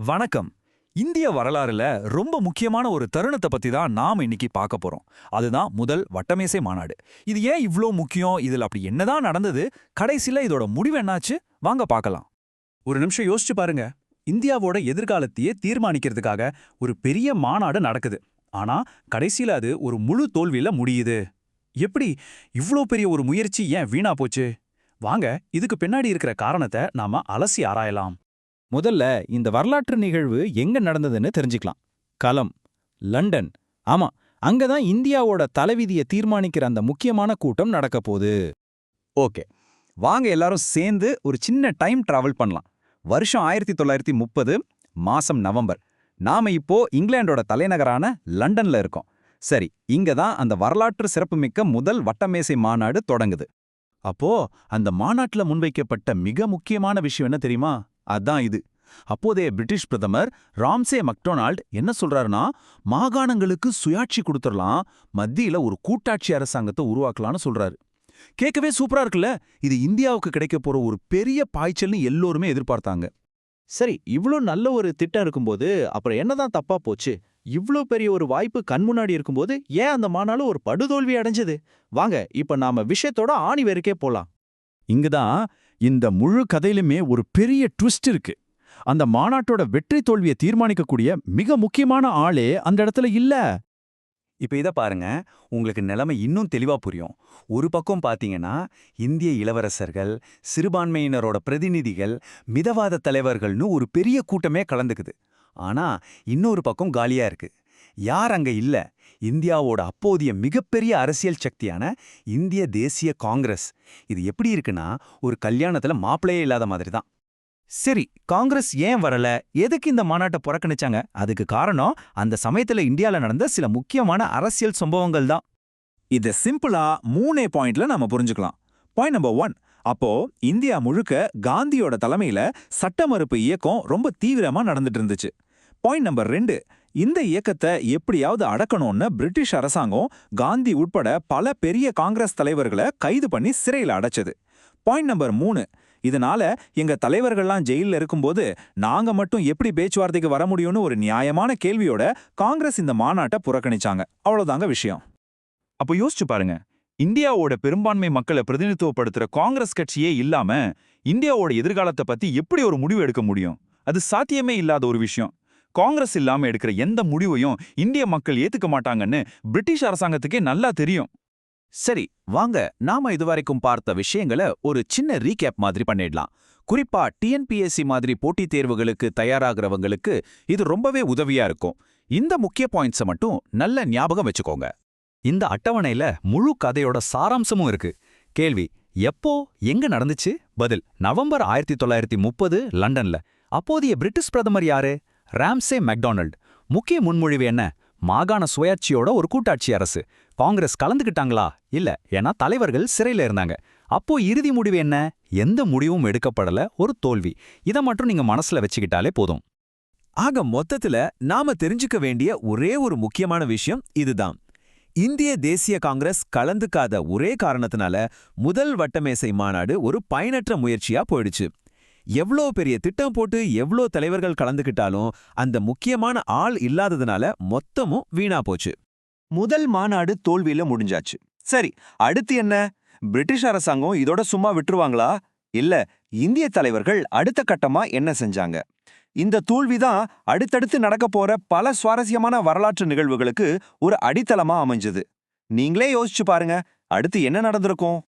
வணக்கம். இந்திய வரலாறுல ரொம்ப முக்கியமான ஒரு தருணத்தை பத்தி தான் நாம இன்னைக்கு பார்க்க போறோம். அதுதான் முதல் வட்டமேசை மாநாடு. இது ஏன் இவ்ளோ முக்கியம்? இதுல அப்படி என்னதான் நடந்தது? கடைசில இதோட முடிவு என்னாச்சு? வாங்க பார்க்கலாம். ஒரு நிமிஷம் யோசிச்சு பாருங்க. இந்தியாவோட எதிர்காலத்தையே தீர்மானிக்கிறதுக்காக ஒரு பெரிய மாநாடு நடக்குது. ஆனா கடைசியில அது ஒரு முழு தோல்வியில முடியுது. எப்படி இவ்ளோ பெரிய ஒரு முயற்சி ஏன் வீணா போச்சு? வாங்க இதுக்கு பின்னாடி இருக்கிற காரணத்தை நாம அலசி ஆராயலாம். முதல்ல இந்த வரலாற்று நிகழ்வு எங்க நடந்ததுன்னு தெரிஞ்சுக்கலாம். களம் லண்டன். ஆமா, அங்கதான் இந்தியாவோட தலைவிதியை தீர்மானிக்கிற அந்த முக்கியமான கூட்டம் நடக்க போகுது. ஓகே, வாங்க எல்லாரும் சேர்ந்து ஒரு சின்ன டைம் டிராவல் பண்ணலாம். வருஷம் 1930, மாசம் நவம்பர். நாம இப்போ இங்கிலாண்டோட தலைநகரான லண்டன்ல இருக்கோம். சரி, இங்க தான் அந்த வரலாற்று சிறப்புமிக்க முதல் வட்டமேசை மாநாடு தொடங்குது. அப்போ அந்த மாநாட்டுல முன்வைக்கப்பட்ட மிக முக்கியமான விஷயம் என்ன தெரியுமா? அதான் இது. அப்போதைய பிரிட்டிஷ் பிரதமர் ராம்சே மெக்டொனால்ட் என்ன சொல்றாருன்னா, மாகாணங்களுக்கு சுயாட்சி கொடுத்துடலாம், மத்தியில ஒரு கூட்டாட்சி அரசாங்கத்தை உருவாக்கலாம்னு சொல்றாரு. கேட்கவே சூப்பரா இருக்குல்ல? இது இந்தியாவுக்கு கிடைக்க போற ஒரு பெரிய பாய்ச்சல்னு எல்லோருமே எதிர்பார்த்தாங்க. சரி, இவ்ளோ நல்ல ஒரு திட்டம் இருக்கும்போது அப்புறம் என்னதான் தப்பா போச்சு? இவ்ளோ பெரிய ஒரு வாய்ப்பு கண் முன்னாடி இருக்கும்போது ஏன் அந்த மாநாடு ஒரு படுதோல்வி அடைஞ்சது? வாங்க இப்ப நாம விஷயத்தோட ஆணி வேருக்கே போலாம். இங்கதான் இந்த முழு கதையிலுமே ஒரு பெரிய ட்விஸ்ட் இருக்கு. அந்த மாநாட்டோட வெற்றி தோல்வியை தீர்மானிக்கக்கூடிய மிக முக்கியமான ஆளே அந்த இடத்துல இல்ல. இப்ப இத பாருங்க, உங்களுக்கு நிலைமை இன்னும் தெளிவா புரியும். ஒரு பக்கம் பாத்தீங்கன்னா இந்திய இளவரசர்கள், சிறுபான்மையினரோட பிரதிநிதிகள், மிதவாத தலைவர்கள்னு ஒரு பெரிய கூட்டமே கலந்துக்குது. ஆனா இன்னொரு பக்கம் காலியா இருக்கு. யார் அங்க இல்ல? இந்தியாவோட அப்போதைய மிகப்பெரிய அரசியல் சக்தியான இந்திய தேசிய காங்கிரஸ். இது எப்படி இருக்குன்னா, ஒரு கல்யாணத்துல மாப்பிளையே இல்லாத மாதிரி தான். சரி, காங்கிரஸ் ஏன் வரல? எதுக்கு இந்த மாநாட்டை புறக்கணிச்சாங்க? அதுக்கு காரணம் அந்த சமயத்துல இந்தியால நடந்த சில முக்கியமான அரசியல் சம்பவங்கள் தான். இத சிம்பிளா 3 பாயிண்ட்ல நாம புரிஞ்சுக்கலாம். Point number 1. அப்போ இந்தியா முழுக்க காந்தியோட தலைமையில சட்ட மறுப்பு இயக்கம் ரொம்ப தீவிரமா நடந்துட்டு இருந்துச்சு. Point number 2. இந்த இயக்கத்தை எப்படியாவது அடக்கணும்னு பிரிட்டிஷ் அரசாங்கம் காந்தி உட்பட பல பெரிய காங்கிரஸ் தலைவர்களை கைது பண்ணி சிறையில் அடைச்சது. Point number 3. இதனால எங்க தலைவர்கள்லாம் ஜெயில இருக்கும்போது நாங்க மட்டும் எப்படி பேச்சுவார்த்தைக்கு வர முடியும்னு ஒரு நியாயமான கேள்வியோட காங்கிரஸ் இந்த மாநாட்டை புறக்கணிச்சாங்க. அவ்வளவுதாங்க விஷயம். அப்போ யோசிச்சு பாருங்க, இந்தியாவோட பெரும்பான்மை மக்களை பிரதிநிதித்துவப்படுத்துற காங்கிரஸ் கட்சியே இல்லாம இந்தியாவோட எதிர்காலத்தை பத்தி எப்படி ஒரு முடிவு எடுக்க முடியும்? அது சாத்தியமே இல்லாத ஒரு விஷயம். காங்கிரஸ் இல்லாம எடுக்கிற எந்த முடிவையும் இந்திய மக்கள் ஏத்துக்க மாட்டாங்கன்னு பிரிட்டிஷ் அரசாங்கத்துக்கே நல்லா தெரியும். சரி, வாங்க நாம இதுவரைக்கும் பார்த்த விஷயங்களை ஒரு சின்ன ரீகேப் மாதிரி பண்ணிடலாம். குறிப்பா டிஎன்பிஎஸ்சி மாதிரி போட்டித் தேர்வுகளுக்கு தயாராகிறவங்களுக்கு இது ரொம்பவே உதவியா இருக்கும். இந்த முக்கிய பாயிண்ட்ஸை மட்டும் நல்ல ஞாபகம் வச்சுக்கோங்க. இந்த அட்டவணையில முழு கதையோட சாராம்சமும் இருக்கு. கேள்வி: எப்போ எங்க நடந்துச்சு? பதில்: நவம்பர் 1930 லண்டன்ல. அப்போதைய பிரிட்டிஷ் பிரதமர் யாரு? Ramsay MacDonald. முக்கிய முன்மொழிவு என்ன? மாகாண சுயாட்சியோட ஒரு கூட்டாட்சி அரசு. காங்கிரஸ் கலந்துக்கிட்டாங்களா? இல்ல, ஏன்னா தலைவர்கள் சிறையில இருந்தாங்க. அப்போ இறுதி முடிவு என்ன? எந்த முடிவும் எடுக்கப்படல, ஒரு தோல்வி. இதை மட்டும் நீங்க மனசுல வச்சுக்கிட்டாலே போதும். ஆக மொத்தத்துல நாம தெரிஞ்சுக்க வேண்டிய ஒரே ஒரு முக்கியமான விஷயம் இதுதான். இந்திய தேசிய காங்கிரஸ் கலந்துக்காத ஒரே காரணத்தினால முதல் வட்டமேசை மாநாடு ஒரு பயனற்ற முயற்சியா போயிடுச்சு. எவ்ளோ பெரிய திட்டம் போட்டு எவ்ளோ தலைவர்கள் கலந்துக்கிட்டாலும் அந்த முக்கியமான ஆள் இல்லாததுனால மொத்தமும் வீணா போச்சு. முதல் மாநாடு தோல்வியில முடிஞ்சாச்சு. சரி, அடுத்து என்ன? பிரிட்டிஷ் அரசாங்கம் இதோட சும்மா விட்டுருவாங்களா? இல்ல, இந்திய தலைவர்கள் அடுத்த கட்டமா என்ன செஞ்சாங்க? இந்த தோல்விதான் அடுத்தடுத்து நடக்க போற பல சுவாரஸ்யமான வரலாற்று நிகழ்வுகளுக்கு ஒரு அடித்தளமா அமைஞ்சது. நீங்களே யோசிச்சு பாருங்க, அடுத்து என்ன நடந்திருக்கும்?